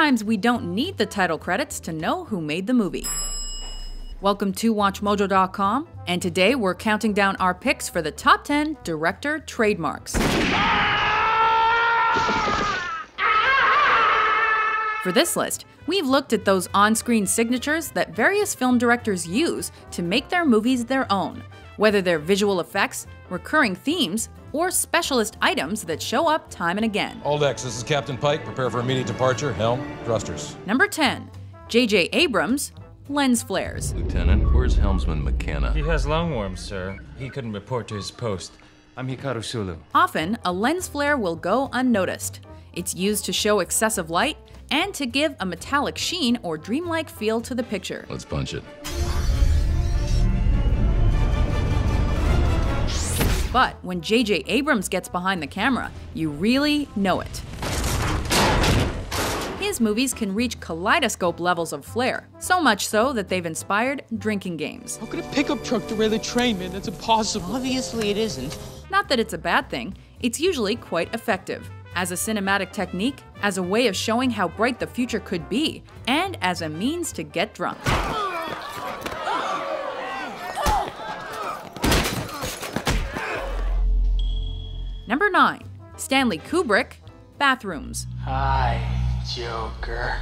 sometimes we don't need the title credits to know who made the movie. Welcome to WatchMojo.com, and today we're counting down our picks for the top 10 director trademarks. For this list, we've looked at those on-screen signatures that various film directors use to make their movies their own, whether they're visual effects, recurring themes, or specialist items that show up time and again. Old X, this is Captain Pike. Prepare for immediate departure. Helm, thrusters. Number 10. J.J. Abrams, lens flares. Lieutenant, where's Helmsman McKenna? He has lungworms, sir. He couldn't report to his post. I'm Hikaru Sulu. Often, a lens flare will go unnoticed. It's used to show excessive light and to give a metallic sheen or dreamlike feel to the picture. Let's punch it. But when J.J. Abrams gets behind the camera, you really know it. His movies can reach kaleidoscope levels of flair, so much so that they've inspired drinking games. How could a pickup truck derail a train, man? That's impossible. Obviously it isn't. Not that it's a bad thing, it's usually quite effective. As a cinematic technique, as a way of showing how bright the future could be, and as a means to get drunk. Number 9. Stanley Kubrick, bathrooms. Hi, Joker.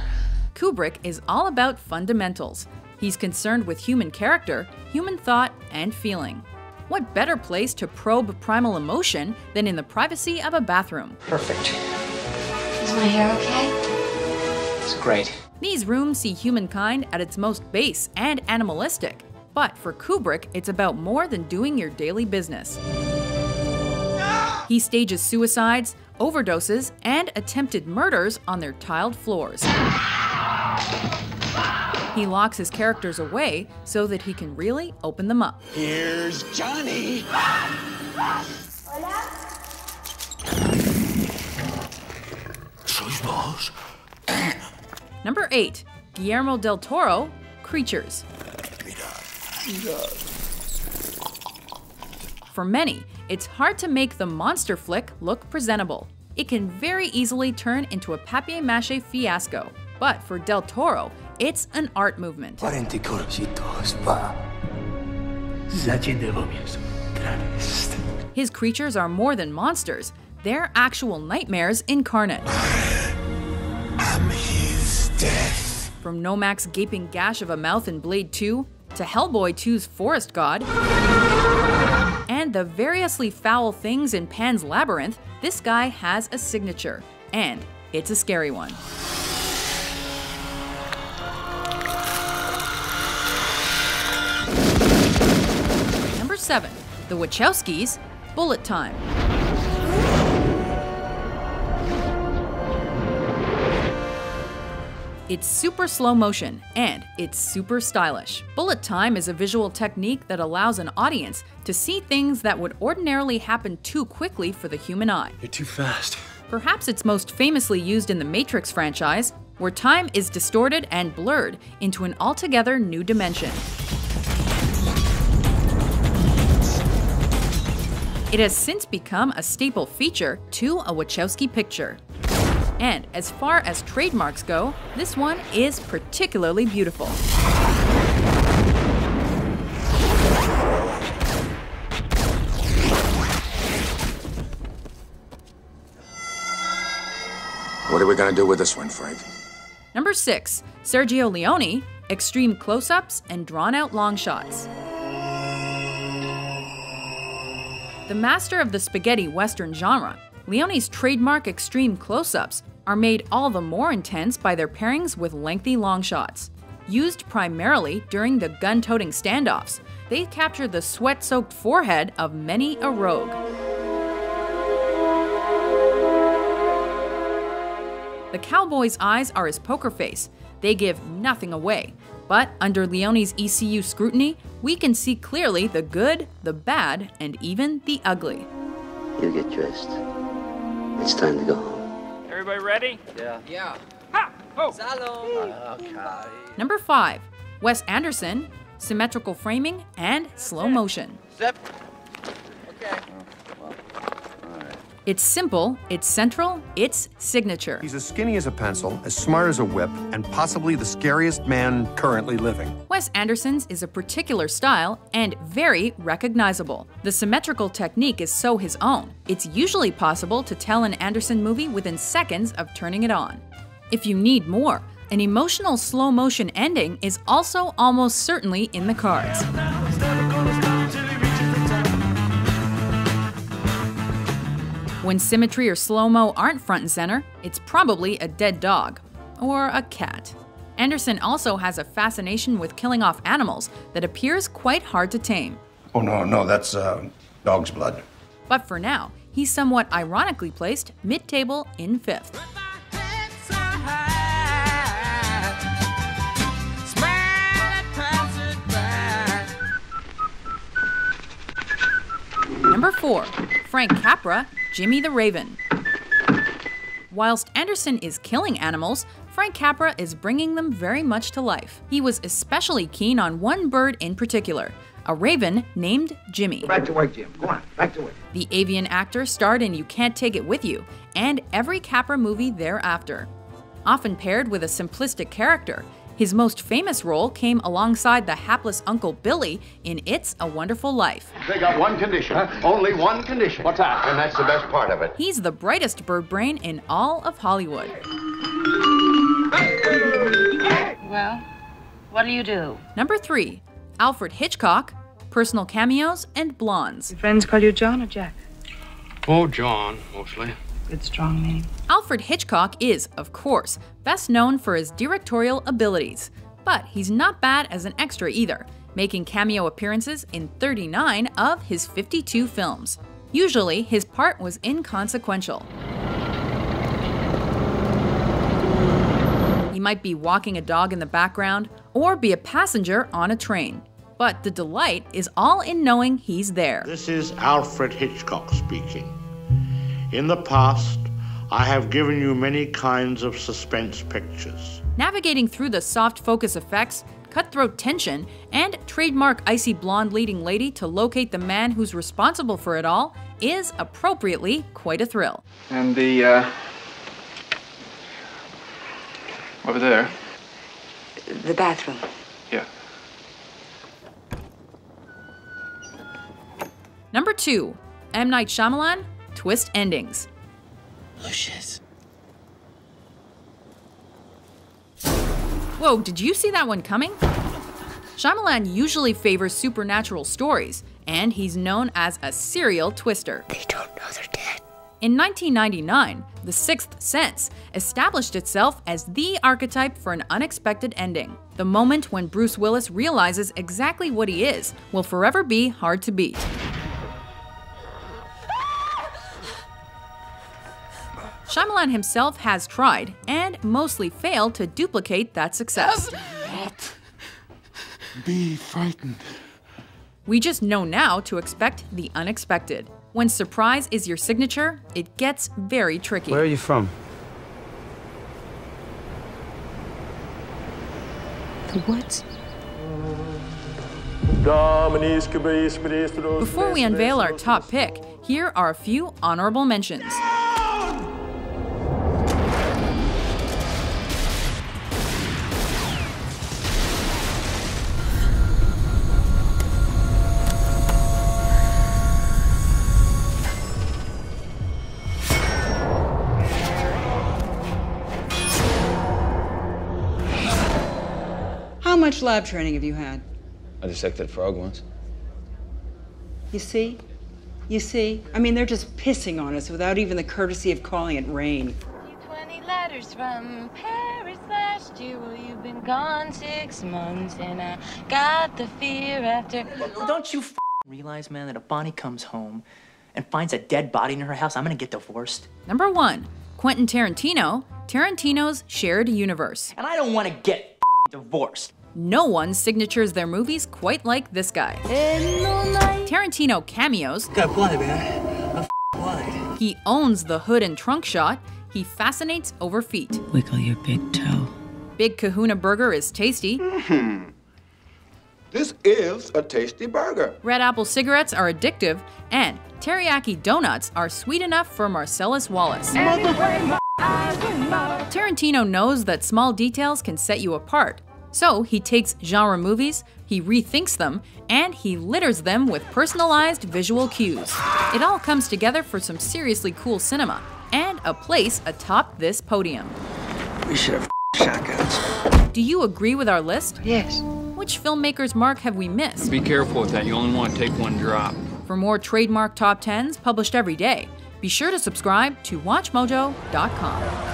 Kubrick is all about fundamentals. He's concerned with human character, human thought, and feeling. What better place to probe primal emotion than in the privacy of a bathroom? Perfect. Is my hair okay? It's great. These rooms see humankind at its most base and animalistic. But for Kubrick, it's about more than doing your daily business. He stages suicides, overdoses, and attempted murders on their tiled floors. He locks his characters away so that he can really open them up. Here's Johnny! Number 8. Guillermo del Toro, Creatures. For many, it's hard to make the monster flick look presentable. It can very easily turn into a papier-mâché fiasco. But for Del Toro, it's an art movement. His creatures are more than monsters. They're actual nightmares incarnate. I'm his death. From Nomak's gaping gash of a mouth in Blade 2, to Hellboy 2's Forest God, and the variously foul things in Pan's Labyrinth, this guy has a signature, and it's a scary one. Number 7. The Wachowskis, Bullet Time. It's super slow motion, and it's super stylish. Bullet time is a visual technique that allows an audience to see things that would ordinarily happen too quickly for the human eye. You're too fast. Perhaps it's most famously used in the Matrix franchise, where time is distorted and blurred into an altogether new dimension. It has since become a staple feature to a Wachowski picture. And as far as trademarks go, this one is particularly beautiful. What are we gonna do with this one, Frank? Number 6. Sergio Leone, extreme close-ups and drawn-out long shots. The master of the spaghetti western genre, Leone's trademark extreme close-ups are made all the more intense by their pairings with lengthy long shots. Used primarily during the gun-toting standoffs, they capture the sweat-soaked forehead of many a rogue. The cowboy's eyes are his poker face. They give nothing away. But under Leone's ECU scrutiny, we can see clearly the good, the bad, and even the ugly. You get dressed. It's time to go home. Everybody ready? Yeah. Ha! Ho! Okay. Number 5. Wes Anderson, symmetrical framing and slow motion. Step. Okay. It's simple, it's central, it's signature. He's as skinny as a pencil, as smart as a whip, and possibly the scariest man currently living. Wes Anderson's is a particular style and very recognizable. The symmetrical technique is so his own. It's usually possible to tell an Anderson movie within seconds of turning it on. If you need more, an emotional slow-motion ending is also almost certainly in the cards. When symmetry or slow-mo aren't front and center, it's probably a dead dog. Or a cat. Anderson also has a fascination with killing off animals that appears quite hard to tame. Oh, no, that's dog's blood. But for now, he's somewhat ironically placed mid-table in 5th. Number 4, Frank Capra, Jimmy the Raven. Whilst Anderson is killing animals, Frank Capra is bringing them very much to life. He was especially keen on one bird in particular, a raven named Jimmy. Go back to work, Jim. Go on, back to work. The avian actor starred in You Can't Take It With You, and every Capra movie thereafter. Often paired with a simplistic character, his most famous role came alongside the hapless Uncle Billy in It's a Wonderful Life. They got one condition, only one condition. What's that? And that's the best part of it. He's the brightest bird brain in all of Hollywood. Well, what do you do? Number 3, Alfred Hitchcock, personal cameos and blondes. Your friends call you John or Jack? Oh, John, mostly. Good strong name. Alfred Hitchcock is, of course, best known for his directorial abilities, but he's not bad as an extra either, making cameo appearances in 39 of his 52 films. Usually, his part was inconsequential. He might be walking a dog in the background or be a passenger on a train. But the delight is all in knowing he's there. This is Alfred Hitchcock speaking. In the past, I have given you many kinds of suspense pictures. Navigating through the soft focus effects, cutthroat tension, and trademark icy blonde leading lady to locate the man who's responsible for it all is appropriately quite a thrill. And over there. The bathroom. Yeah. Number 2, M. Night Shyamalan, Twist Endings. Oh, shit. Whoa, did you see that one coming? Shyamalan usually favors supernatural stories, and he's known as a serial twister. They don't know they're dead. In 1999, The Sixth Sense established itself as the archetype for an unexpected ending. The moment when Bruce Willis realizes exactly what he is will forever be hard to beat. Shyamalan himself has tried, and mostly failed, to duplicate that success. Not be frightened. We just know now to expect the unexpected. When surprise is your signature, it gets very tricky. Where are you from? The woods. Before we unveil our top pick, here are a few honorable mentions. How much lab training have you had? I dissected a frog once. You see? You see? I mean, they're just pissing on us without even the courtesy of calling it rain. 20 letters from Paris last year. Well, you've been gone 6 months, and I got the fear after. Don't you realize, man, that if Bonnie comes home and finds a dead body in her house, I'm gonna get divorced? Number 1, Quentin Tarantino, Tarantino's Shared Universe. And I don't want to get divorced. No one signatures their movies quite like this guy. Tarantino cameos. Got blood, man. Blood. He owns the hood and trunk shot. He fascinates over feet. Wiggle your big toe. Big Kahuna Burger is tasty. This is a tasty burger. Red Apple cigarettes are addictive. And Teriyaki donuts are sweet enough for Marcellus Wallace. Tarantino knows that small details can set you apart, so he takes genre movies, he rethinks them, and he litters them with personalized visual cues. It all comes together for some seriously cool cinema, and a place atop this podium. We should have shotguns. Do you agree with our list? Yes. Which filmmakers, Mark, have we missed? Be careful with that. You only want to take one drop. For more Trademark Top 10s published every day, be sure to subscribe to WatchMojo.com.